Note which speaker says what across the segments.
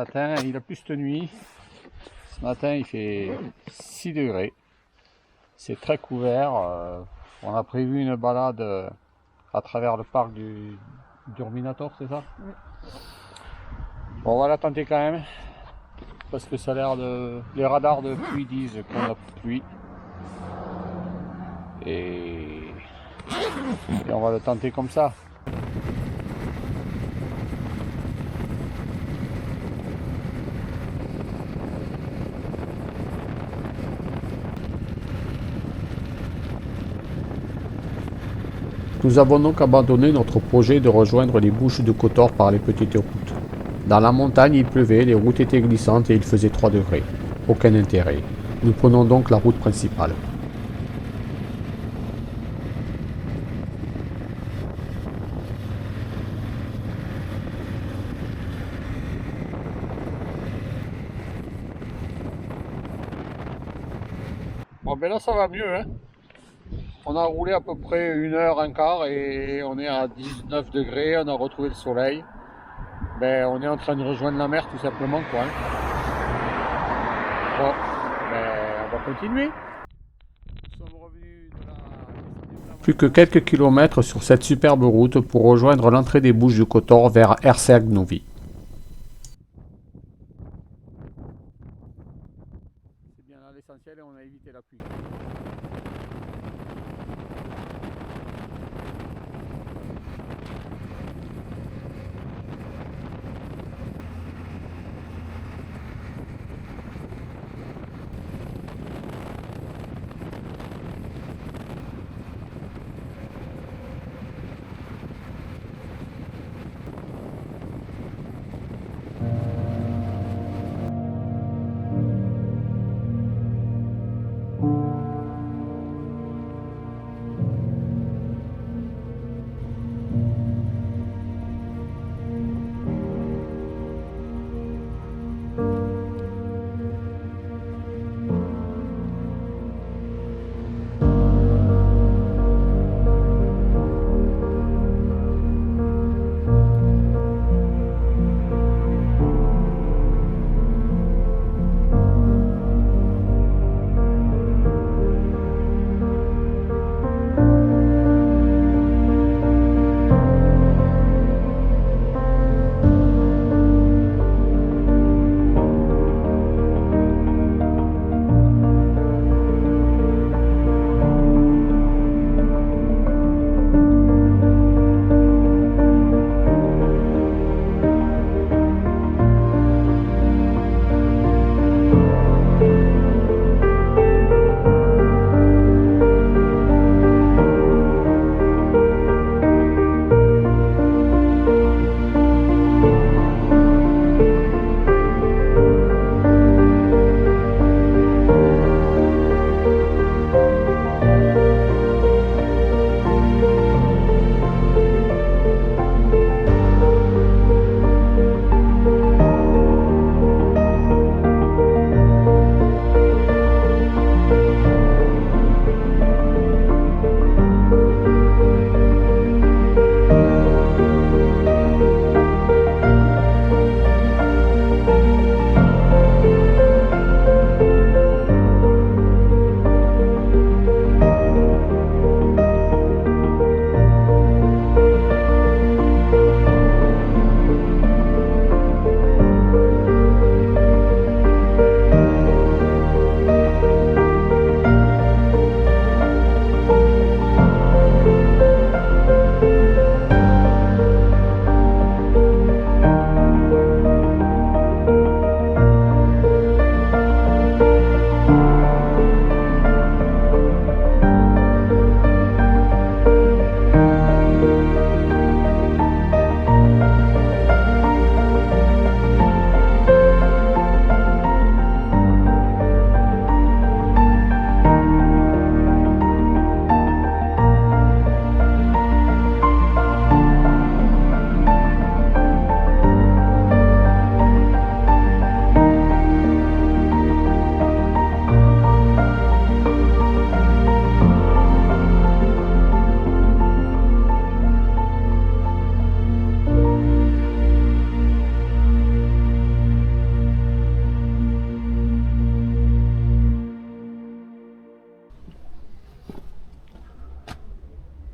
Speaker 1: matin, il a plu cette nuit. Ce matin il fait 6 degrés. C'est très couvert. On a prévu une balade à travers le parc du Urminator, c'est ça?
Speaker 2: Oui.
Speaker 1: Bon, on va la tenter quand même. Parce que ça a l'air de. Les radars de pluie disent qu'on a pluie. Et on va le tenter comme ça.
Speaker 3: Nous avons donc abandonné notre projet de rejoindre les Bouches de Kotor par les petites routes. Dans la montagne, il pleuvait, les routes étaient glissantes et il faisait 3 degrés. Aucun intérêt. Nous prenons donc la route principale.
Speaker 1: Bon, ben là ça va mieux, hein. On a roulé à peu près 1 heure, un quart et on est à 19 degrés, on a retrouvé le soleil. Ben, on est en train de rejoindre la mer tout simplement, quoi. Hein. Bon, ben, on va continuer. Nous sommes revenus de la...
Speaker 3: Plus que quelques kilomètres sur cette superbe route pour rejoindre l'entrée des Bouches du Kotor vers Erzeagnovi.
Speaker 1: C'est bien là l'essentiel et on a évité la pluie.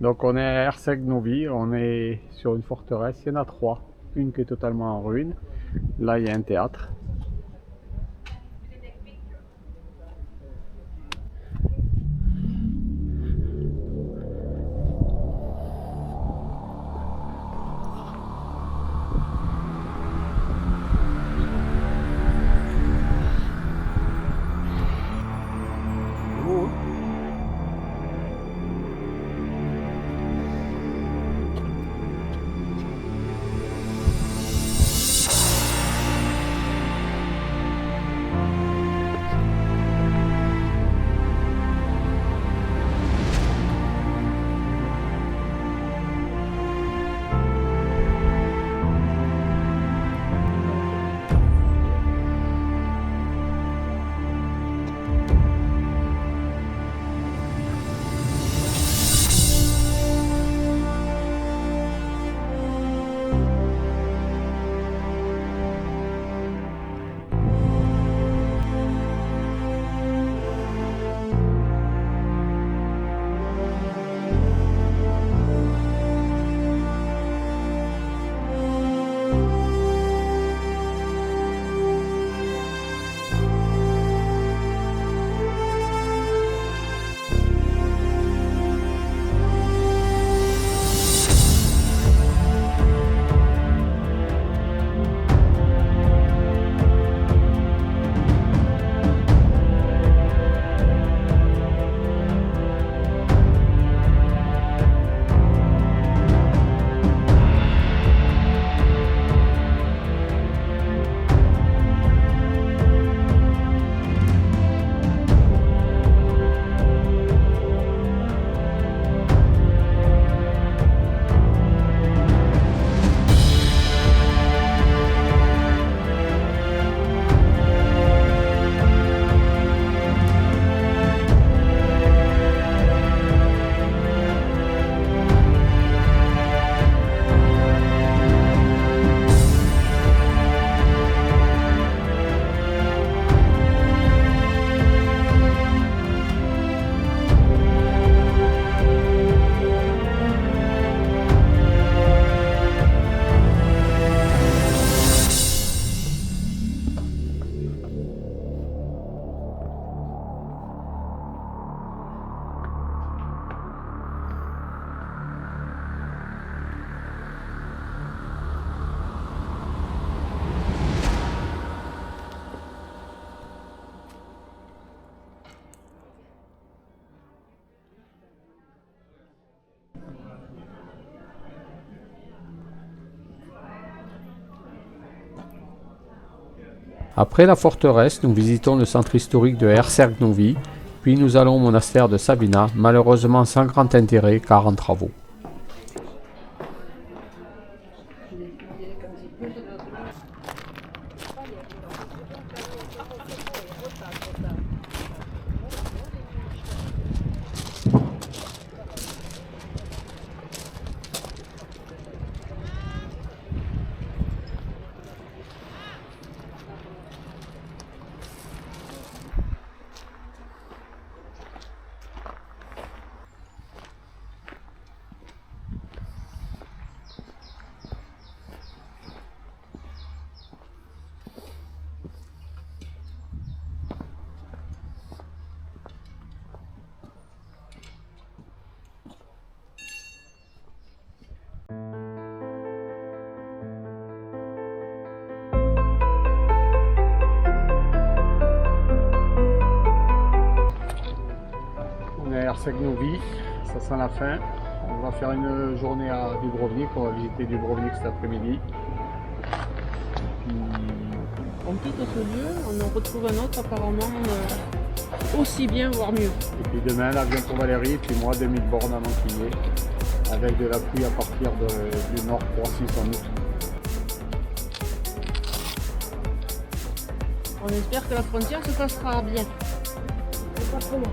Speaker 1: Donc on est à Erseg-Novi, on est sur une forteresse, il y en a 3. Une qui est totalement en ruine. Là il y a un théâtre.
Speaker 3: Après la forteresse, nous visitons le centre historique de Erseg-Novi, puis nous allons au monastère de Savina, malheureusement sans grand intérêt car en travaux.
Speaker 1: Erseg-Novi, ça sent la fin. On va faire une journée à Dubrovnik, on va visiter Dubrovnik cet après-midi.
Speaker 2: On quitte ce lieu, on en retrouve un autre apparemment aussi bien, voire mieux.
Speaker 1: Et puis demain, l'avion pour Valérie, puis moi 2000 bornes à Manquillier, avec de la pluie à partir du nord Croatie sans doute.
Speaker 2: On espère que la frontière se passera bien. C'est pas trop loin.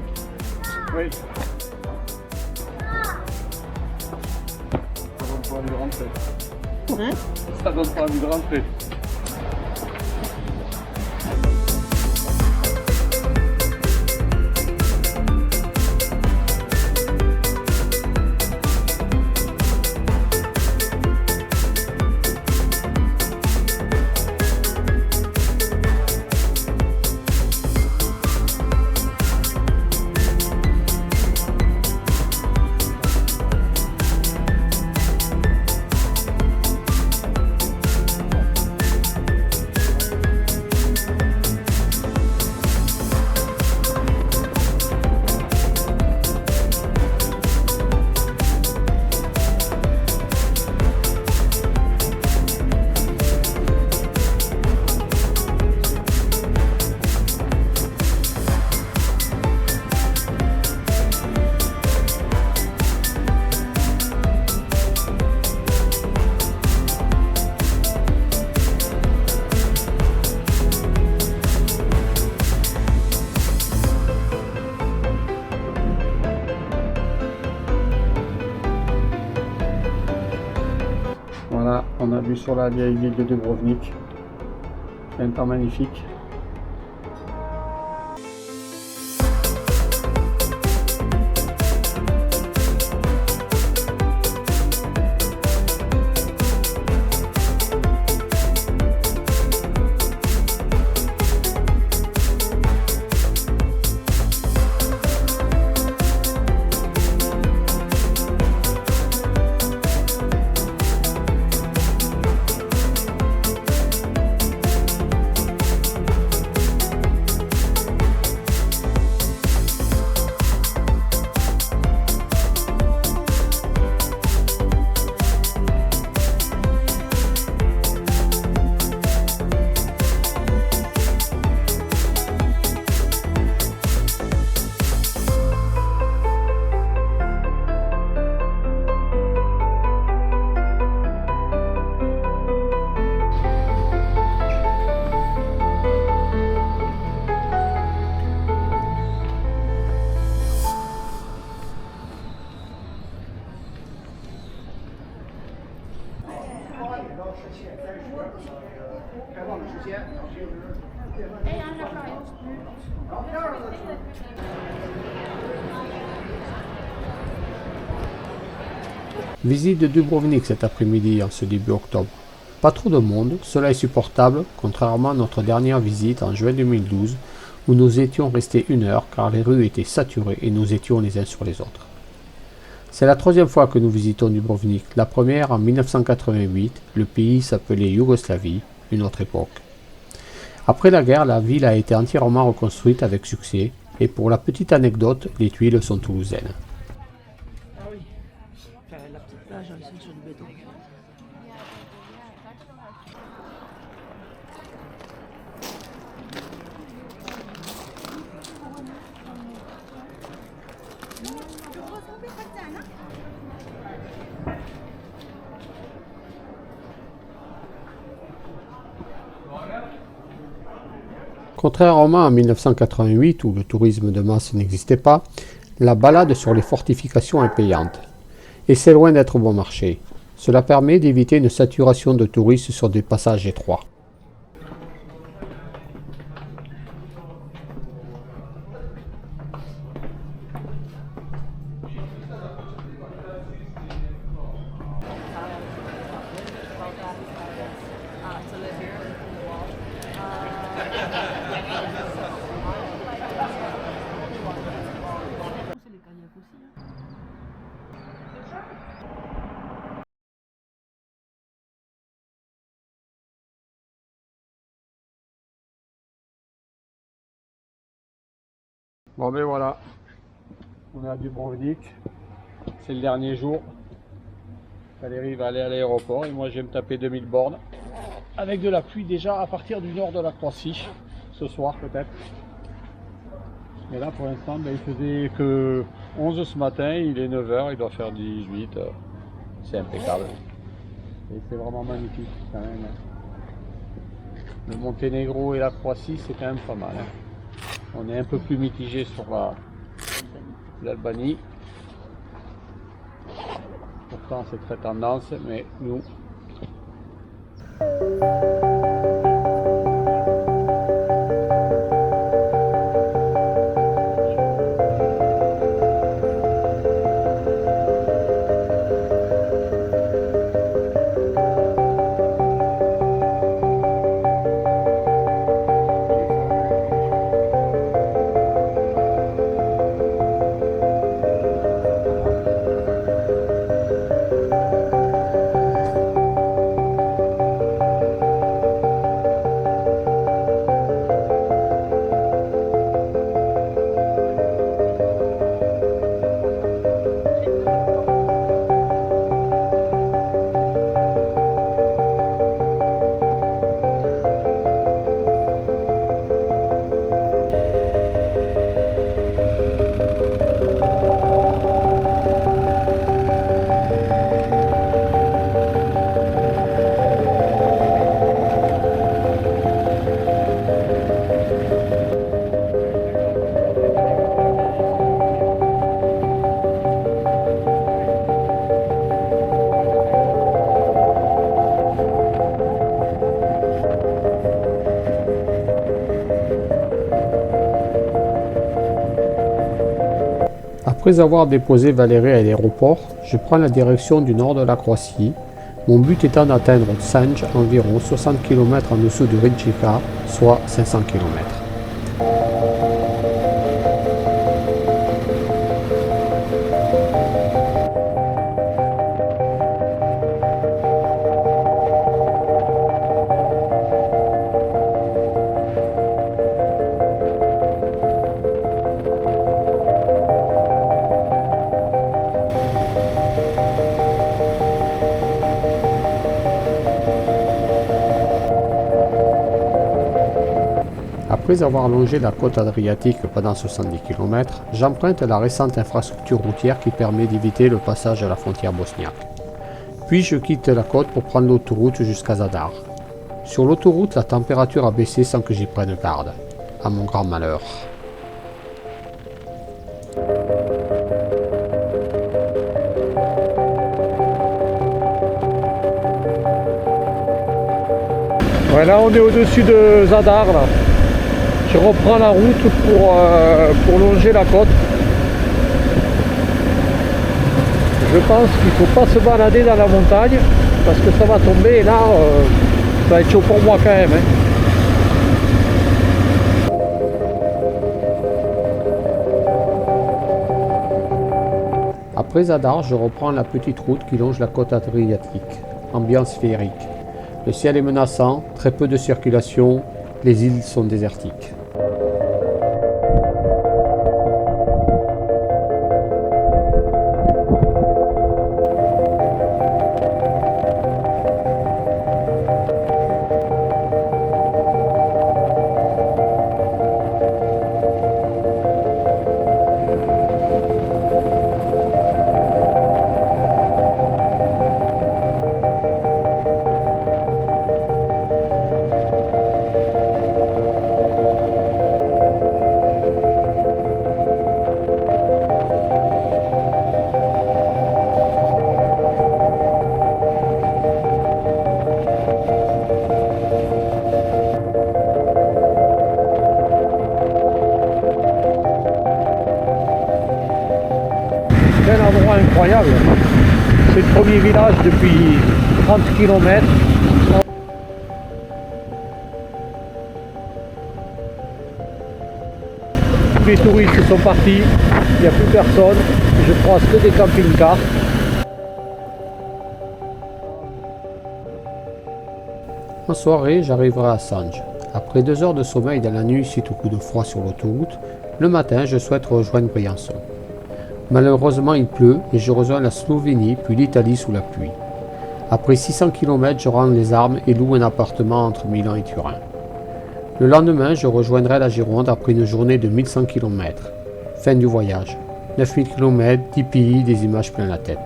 Speaker 1: Oui. Ça donne pas envie de rentrer.
Speaker 2: Hein?
Speaker 1: Ça donne pas envie de rentrer. On a vu sur la vieille ville de Dubrovnik. Un temps magnifique.
Speaker 3: Visite de Dubrovnik cet après-midi en ce début octobre. Pas trop de monde, cela est supportable, contrairement à notre dernière visite en juin 2012 où nous étions restés 1 heure car les rues étaient saturées et nous étions les uns sur les autres. C'est la 3e fois que nous visitons Dubrovnik, la première en 1988, le pays s'appelait Yougoslavie, une autre époque. Après la guerre, la ville a été entièrement reconstruite avec succès et pour la petite anecdote, les tuiles sont toulousaines.
Speaker 2: Ah oui, enfin, la petite plage, ils sont sur du béton.
Speaker 3: Contrairement à 1988 où le tourisme de masse n'existait pas, la balade sur les fortifications est payante. Et c'est loin d'être bon marché. Cela permet d'éviter une saturation de touristes sur des passages étroits.
Speaker 1: Bon ben voilà, on est à Dubrovnik, c'est le dernier jour. Valérie va aller à l'aéroport et moi je vais me taper 2000 bornes. Avec de la pluie déjà à partir du nord de la Croatie, ce soir peut-être. Et là pour l'instant ben, il faisait que 11 ce matin, il est 9h, il doit faire 18, c'est impeccable. Et c'est vraiment magnifique quand même. Le Monténégro et la Croatie c'est quand même pas mal. Hein. On est un peu plus mitigé sur l'Albanie. Pourtant c'est très tendance, mais nous...
Speaker 3: Après avoir déposé Valérie à l'aéroport, je prends la direction du nord de la Croatie, mon but étant d'atteindre Sanj, environ 60 km en dessous de Rijeka, soit 500 km. Après avoir longé la côte adriatique pendant 70 km, j'emprunte la récente infrastructure routière qui permet d'éviter le passage à la frontière bosniaque. Puis je quitte la côte pour prendre l'autoroute jusqu'à Zadar. Sur l'autoroute, la température a baissé sans que j'y prenne garde, à mon grand malheur.
Speaker 1: Ouais, là on est au-dessus de Zadar là. Je reprends la route pour longer la côte. Je pense qu'il ne faut pas se balader dans la montagne parce que ça va tomber et là ça va être chaud pour moi quand même.
Speaker 3: Après Zadar, je reprends la petite route qui longe la côte adriatique. Ambiance féerique. Le ciel est menaçant, très peu de circulation, les îles sont désertiques.
Speaker 1: C'est un endroit incroyable. C'est le premier village depuis 30 km. Tous les touristes sont partis, il n'y a plus personne. Je croise que des camping-cars.
Speaker 3: En soirée, j'arriverai à Sanj. Après 2 heures de sommeil dans la nuit suite au coup de froid sur l'autoroute, le matin, je souhaite rejoindre Briançon. Malheureusement, il pleut et je rejoins la Slovénie puis l'Italie sous la pluie. Après 600 km, je rends les armes et loue un appartement entre Milan et Turin. Le lendemain, je rejoindrai la Gironde après une journée de 1100 km. Fin du voyage. 9000 km, 10 pays, des images plein la tête.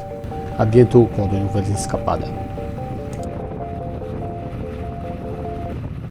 Speaker 3: A bientôt pour de nouvelles escapades.